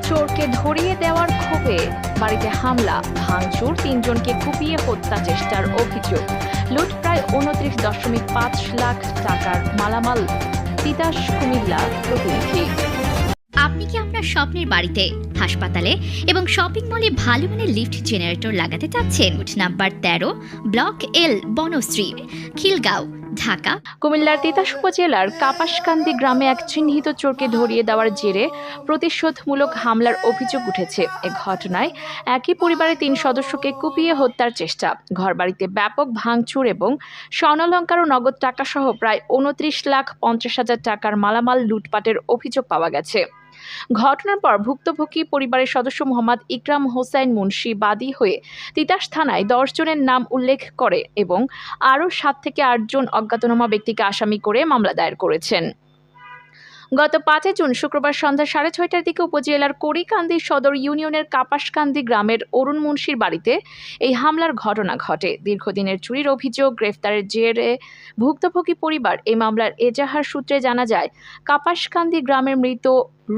চোরকে ধরিয়ে দেওয়ার ক্ষোভে বাড়িতে হামলা, ভাঙচুর, ৩ জনকে কুপিয়ে হত্যা চেষ্টার অভিযোগ। লুট প্রায় ২৯.৫ লাখ টাকার মালামাল। তিতাস কুমিল্লা প্রতিনিধি। আপনি কি আপনার স্বপ্নের বাড়িতে, হাসপাতালে এবং শপিং মলে ভালো মানের লিফট জেনারেটর লাগাতে চাচ্ছেন? Number 13, block L, Banasree, Khilgaon, Dhaka. কুমিল্লার তিতাস উপজেলার কাপাসকান্দি গ্রামে এক চিহ্নিত চোরকে ধরিয়ে দেওয়ার জেরে প্রতিশোধমূলক হামলার অভিযোগ উঠেছে। এ ঘটনায় একই পরিবারের ৩ সদস্যকে কুপিয়ে হত্যার চেষ্টা, ঘরবাড়িতে ব্যাপক ভাঙচুর এবং স্বর্ণালংকার ও নগদ টাকাসহ প্রায় ২৯,৫০,০০০ টাকার মালামাল লুটপাটের অভিযোগ পাওয়া গেছে। ঘটনার পর ভুক্তভোগী পরিবারের সদস্য মোহাম্মদ ইকরাম হোসেন মুন্সি বাদী হয়ে তিতাস থানায় ১০ জনের নাম উল্লেখ করে এবং আরও ৭ থেকে ৮ জন অজ্ঞাতনামা ব্যক্তিকে আসামি করে মামলা দায়ের করেছেন। গত ৫ জুন শুক্রবার সন্ধ্যা ৬:৩০টার দিকে উপজেলার কড়িকান্দি সদর ইউনিয়নের কাপাসকান্দি গ্রামের অরুণ মুন্সির বাড়িতে এই হামলার ঘটনা ঘটে। দীর্ঘদিনের চুরির অভিযোগ গ্রেফতারের জেরে ভুক্তভোগী পরিবার এই মামলার এজাহার সূত্রে জানা যায়, কাপাসকান্দি গ্রামের মৃত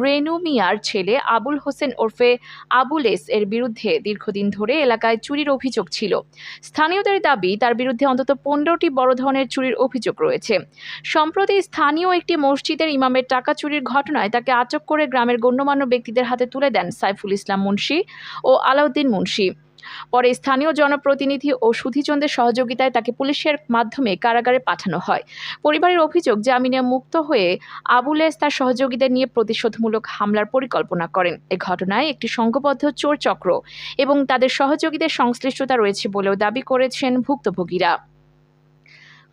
রেনু মিয়ার ছেলে আবুল হোসেন ওরফে আবুলেস এর বিরুদ্ধে দীর্ঘদিন ধরে এলাকায় চুরির অভিযোগ ছিল। স্থানীয়দের দাবি, তার বিরুদ্ধে অন্তত ১৫টি বড় ধরনের চুরির অভিযোগ রয়েছে। সম্প্রতি স্থানীয় একটি মসজিদের ইমামের টাকা চুরির ঘটনায় তাকে আটক করে গ্রামের গণ্যমান্য ব্যক্তিদের হাতে তুলে দেন সাইফুল ইসলাম মুন্সি ও আলাউদ্দিন মুন্সি। পরে স্থানীয় জনপ্রতিনিধি ও সুধীজনদের সহযোগিতায় তাকে পুলিশের মাধ্যমে কারাগারে পাঠানো হয়। পরিবারের অভিযোগ, জামিনে মুক্ত হয়ে আবুলেস তার সহযোগীদের নিয়ে প্রতিশোধমূলক হামলার পরিকল্পনা করেন। এ ঘটনায় একটি সংঘবদ্ধ চোর চক্র এবং তাদের সহযোগীদের সংশ্লিষ্টতা রয়েছে বলেও দাবি করেছেন ভুক্তভোগীরা।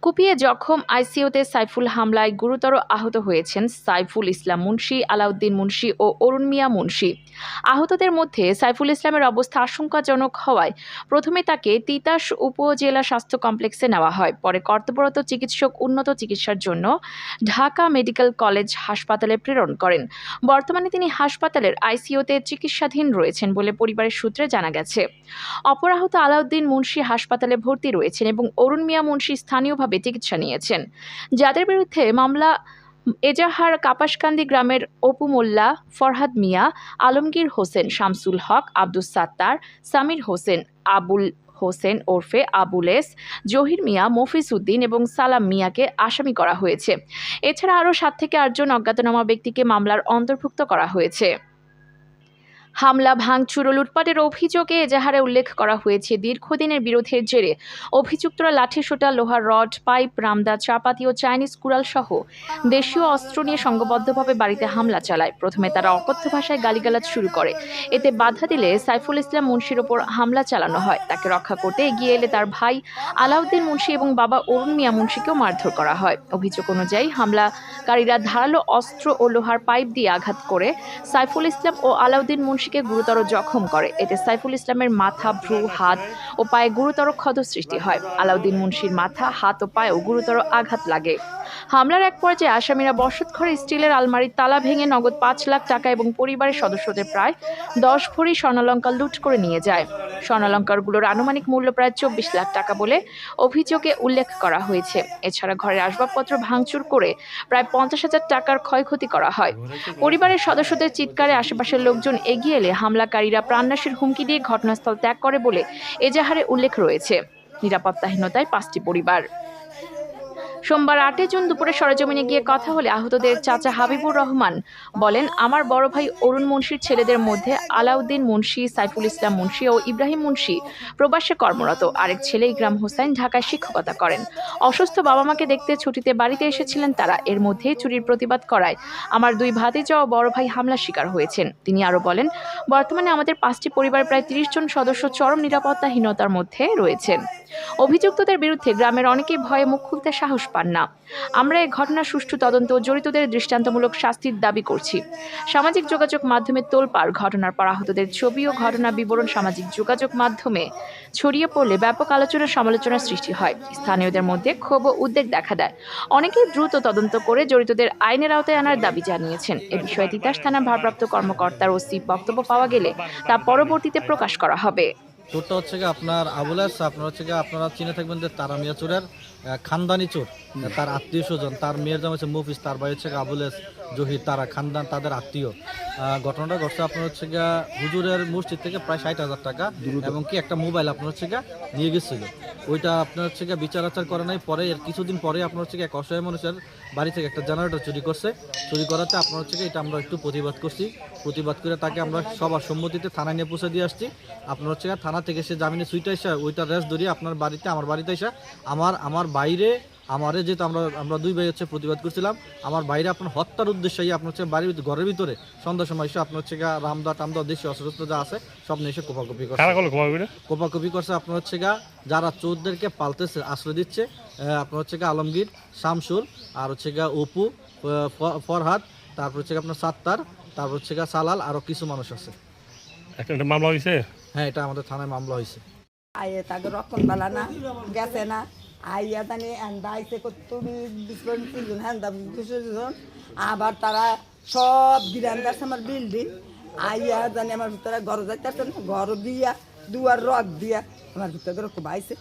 কুপিয়ে জখম আইসিইউতে সাইফুল হামলায় গুরুতর আহত হয়েছেন সাইফুল ইসলাম মুন্সি, আলাউদ্দিন মুন্সি ও অরুণ মিয়া মুন্সি। আহতদের মধ্যে সাইফুল ইসলামের অবস্থা আশঙ্কাজনক হওয়ায় প্রথমে তাকে তিতাস উপজেলা স্বাস্থ্য কমপ্লেক্সে নেওয়া হয়। পরে কর্তব্যরত চিকিৎসক উন্নত চিকিৎসার জন্য ঢাকা মেডিকেল কলেজ হাসপাতালে প্রেরণ করেন। বর্তমানে তিনি হাসপাতালের আইসিইউতে চিকিৎসাধীন রয়েছেন বলে পরিবারের সূত্রে জানা গেছে। অপর আহত আলাউদ্দিন মুন্সি হাসপাতালে ভর্তি রয়েছেন এবং অরুণ মিয়া মুন্সি স্থানীয়ভাবে চিকিৎসা নিয়েছেন। যাদের বিরুদ্ধে মামলা এজাহার কাপাসকান্দি গ্রামের অপু মোল্লা, ফরহাদ মিয়া, আলমগীর হোসেন, শামসুল হক, আব্দুস সাত্তার, সামির হোসেন, আবুল হোসেন ওরফে আবুলেস, জহির মিয়া, মফিজ উদ্দিন এবং সালাম মিয়াকে আসামি করা হয়েছে। এছাড়া আরও ৭ থেকে ৮ জন অজ্ঞাতনামা ব্যক্তিকে মামলার অন্তর্ভুক্ত করা হয়েছে। হামলা, ভাঙচুর ও লুটপাটের অভিযোগে এজাহারে উল্লেখ করা হয়েছে, দীর্ঘদিনের বিরোধের জেরে অভিযুক্তরা লাঠিসোঁটা, লোহার রড, পাইপ, রামদা, চাপাতি ও চাইনিজ কুড়াল সহ দেশীয় অস্ত্র নিয়ে সংঘবদ্ধভাবে বাড়িতে হামলা চালায়। প্রথমে তারা অকথ্য ভাষায় গালিগালাজ শুরু করে। এতে বাধা দিলে সাইফুল ইসলাম মুন্সির ওপর হামলা চালানো হয়। তাকে রক্ষা করতে এগিয়ে এলে তার ভাই আলাউদ্দিন মুন্সি এবং বাবা অরুণ মিয়া মুন্সিকেও মারধর করা হয়। অভিযোগ অনুযায়ী হামলাকারীরা ধারালো অস্ত্র ও লোহার পাইপ দিয়ে আঘাত করে সাইফুল ইসলাম ও আলাউদ্দিন মুন্সিকে গুরুতর জখম করে। এতে সাইফুল ইসলামের মাথা, ভ্রু, হাত ও পায়ে গুরুতর ক্ষত সৃষ্টি হয়। আলাউদ্দিন মুন্সির মাথা, হাত ও পায়েও গুরুতর আঘাত লাগে। হামলার এক পর্যায়ে আসামিরা বসতঘরে স্টিলের আলমারির তালা ভেঙে নগদ ৫ লাখ টাকা এবং পরিবারের সদস্যদের প্রায় ১০ ভরি স্বর্ণালংকার লুট করে নিয়ে যায়। স্বর্ণালংকারগুলোর আনুমানিক মূল্য প্রায় ২৪ লাখ টাকা বলে অভিযোগে উল্লেখ করা হয়েছে। এছাড়া ঘরের আসবাবপত্র ভাঙচুর করে প্রায় ৫০,০০০ টাকার ক্ষয়ক্ষতি করা হয়। পরিবারের সদস্যদের চিৎকারে আশেপাশের লোকজন এগিয়ে এলে হামলাকারীরা প্রাণনাশের হুমকি দিয়ে ঘটনাস্থল ত্যাগ করে বলে এজাহারে উল্লেখ রয়েছে। নিরাপত্তাহীনতায় ৫টি পরিবার। সোমবার ৮ জুন দুপুরে সরেজমিনে গিয়ে কথা হলে আহতদের চাচা হাবিবুর রহমান বলেন, আমার বড় ভাই অরুণ মুন্সির ছেলেদের মধ্যে আলাউদ্দিন মুন্সি, সাইফুল ইসলাম মুন্সি ও ইব্রাহিম মুন্সি প্রবাসে কর্মরত। আরেক ছেলে ইকরাম হোসেন ঢাকায় শিক্ষকতা করেন। অসুস্থ বাবা মাকে দেখতে ছুটিতে বাড়িতে এসেছিলেন তারা। এর মধ্যেই চুরির প্রতিবাদ করায় আমার ২ ভাতিজা ও বড় ভাই হামলার শিকার হয়েছেন। তিনি আরও বলেন, বর্তমানে আমাদের 5টি পরিবার প্রায় ৩০ জন সদস্য চরম নিরাপত্তাহীনতার মধ্যে রয়েছেন। অভিযুক্তদের বিরুদ্ধে গ্রামের অনেকেই ভয়ে মুখ খুলতে সাহস পান না। আমরা এই ঘটনার সুষ্ঠু তদন্ত ও জড়িতদের দৃষ্টান্তমূলক শাস্তির দাবি করছি। সামাজিক যোগাযোগ মাধ্যমে তোলপাড়। ঘটনার পর আহতদের ছবি ও ঘটনা বিবরণ সামাজিক যোগাযোগ মাধ্যমে ছড়িয়ে পড়লে ব্যাপক আলোচনা সমালোচনার সৃষ্টি হয়। স্থানীয়দের মধ্যে ক্ষোভ ও উদ্বেগ দেখা দেয়। অনেকেই দ্রুত তদন্ত করে জড়িতদের আইনের আওতায় আনার দাবি জানিয়েছেন। এ বিষয়ে তিতাস থানা ভারপ্রাপ্ত কর্মকর্তার ওসি বক্তব্য পাওয়া গেলে তা পরবর্তীতে প্রকাশ করা হবে। চোরটা হচ্ছে আপনার আবুলেস, আপনার হচ্ছে আপনারা চিনে থাকবেন যে তারা মিয়া চোরের খানদানি চোর, তার আত্মীয় স্বজন, তার মেয়ের নাম হচ্ছে মুফিস, তার ভাই হচ্ছে আবুলেস, জহির, তারা খানদান তাদের আত্মীয়। ঘটনাটা ঘটছে আপনার হচ্ছে গিয়া হুজুরের মসজিদ থেকে প্রায় 60,000 টাকা এবং কি একটা মোবাইল আপনার হচ্ছে গিয়া নিয়ে গেছিল। ওইটা আপনার হচ্ছে গিয়া বিচার আচার করে নাই। পরে এর কিছুদিন পরে আপনার হচ্ছে গিয়া এক অসহায় মানুষের বাড়ি থেকে একটা জেনারেটর চুরি করছে। চুরি করাতে আপনার হচ্ছে গিয়া এটা আমরা একটু প্রতিবাদ করছি। প্রতিবাদ করে তাকে আমরা সবার সম্মতিতে থানায় নিয়ে পৌঁছে দিয়ে আসছি। আপনার হচ্ছে গিয়া থানা থেকে সে জামিনে সুইটা এসে ওইটা রেস্ট ধরিয়ে আপনার বাড়িতে আমার বাড়িতে এসে আমার বাইরে আমারে যেহেতু আমরা দুই ভাই হচ্ছে প্রতিবাদ করছিলাম, আমার বাইরে আপনার হত্যার উদ্দেশ্যে আপনার হচ্ছে বাড়ির ঘরের ভিতরে সন্ধ্যার সময় এসে আপনার হচ্ছে গা রামদা টামদা দেশীয় অস্ত্র যা আছে সব নিয়ে এসে কোপাকুপি করছে। কোপাকুপি করছে আপনার হচ্ছে গা যারা চোরদেরকে পালতেছে, আশ্রয় দিচ্ছে, আপনার হচ্ছে গা আলমগীর, শামসুল, আর হচ্ছে গা অপু, ফরহাদ, তারপর হচ্ছে গা আপনার সাত্তার, তারপর হচ্ছে গা সালাল, আরো কিছু মানুষ আছে। একটা মামলা হয়েছে? হ্যাঁ, এটা আমাদের থানায় মামলা হয়েছে। আইয়ে তাকে রক্ষণ বালা না গেছে না আইয়া জানি এন্দা আইসে তুমি দুজন হ্যান্দা দুজন আবার তারা সব গিরান্দার আমার বিল্ডিং আইয়া জানি আমার ভিতরে ঘর যাইতেছে না, ঘর দিয়া দুয়ার রক দিয়া আমার ভিতরে খুব আইসে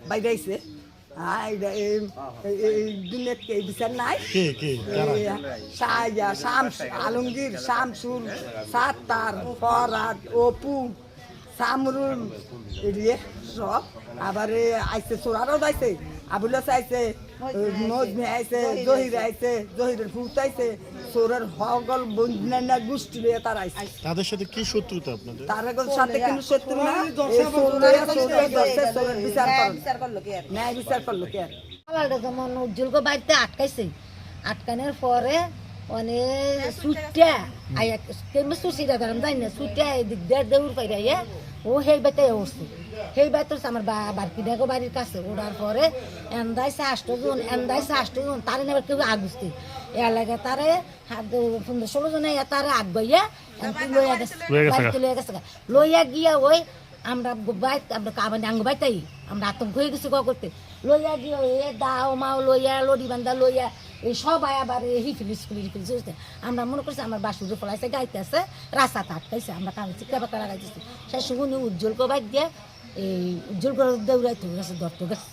বাইরে আইসে দুনিয়াকে এই বিচার নাই। শাহজা, আলমগীর, শামসুল, সাত্তার, ফরহাদ, অপু, সামরুল, এড়িয়ে সব আবার আইসে চোরারও যাইছে, আবুলাস আইসে, নজমে আইসে, জহির আইসে, জহিরের ভূত আইসে, চোরের হগল বন্যা গোষ্ঠী লিয়ে তার আইসে। তাদের সাথে কি শত্রুতা আপনাদের? তার সাথে কিন্তু শত্রু না, চোরের বিচার করলো কে, ন্যায় বিচার করলো কে। যেমন উজ্জ্বলকে বাড়িতে আটকাইছে, আটকানোর পরে অনেক সুটটা আইয়া কেমন সুচিটা ধরাম যাই না, সুটটা এদিক দেউর পাইরা আইয়া ও সেই বাড়িতে উঠছে, সেই বাড়িতে আমার বারকিনাগো বাড়ির কাছে ওঠার পরে এন্দাইছে 8 জন তারে নেবার কেউ আগুসতে এলাকা তারে 15-16 জন তারে আগবাইয়া লইয়া গেছে, বাড়িতে লইয়া গেছে, লইয়া গিয়া ওই আমরা কাবানি আঙ্গ বাইতাই আমরা আতঙ্ক হয়ে গেছি করতে, লইয়া গিয়ে এ দাও মাও লইয়া লড়ি বান্ধা লইয়া এই সবাই আবার হিফিলিস আমরা মনে করছি আমার বাসুরে ফলাইছে গাইতে আছে, রাস্তা আটকাইছে, আমরা কারণ চিকা পাকা লাগাইতেছি। সে শুনি উজ্জ্বল কবাই দিয়ে এই উজ্জ্বল করে দৌড়াইতে গেছে, ধরতে গেছে।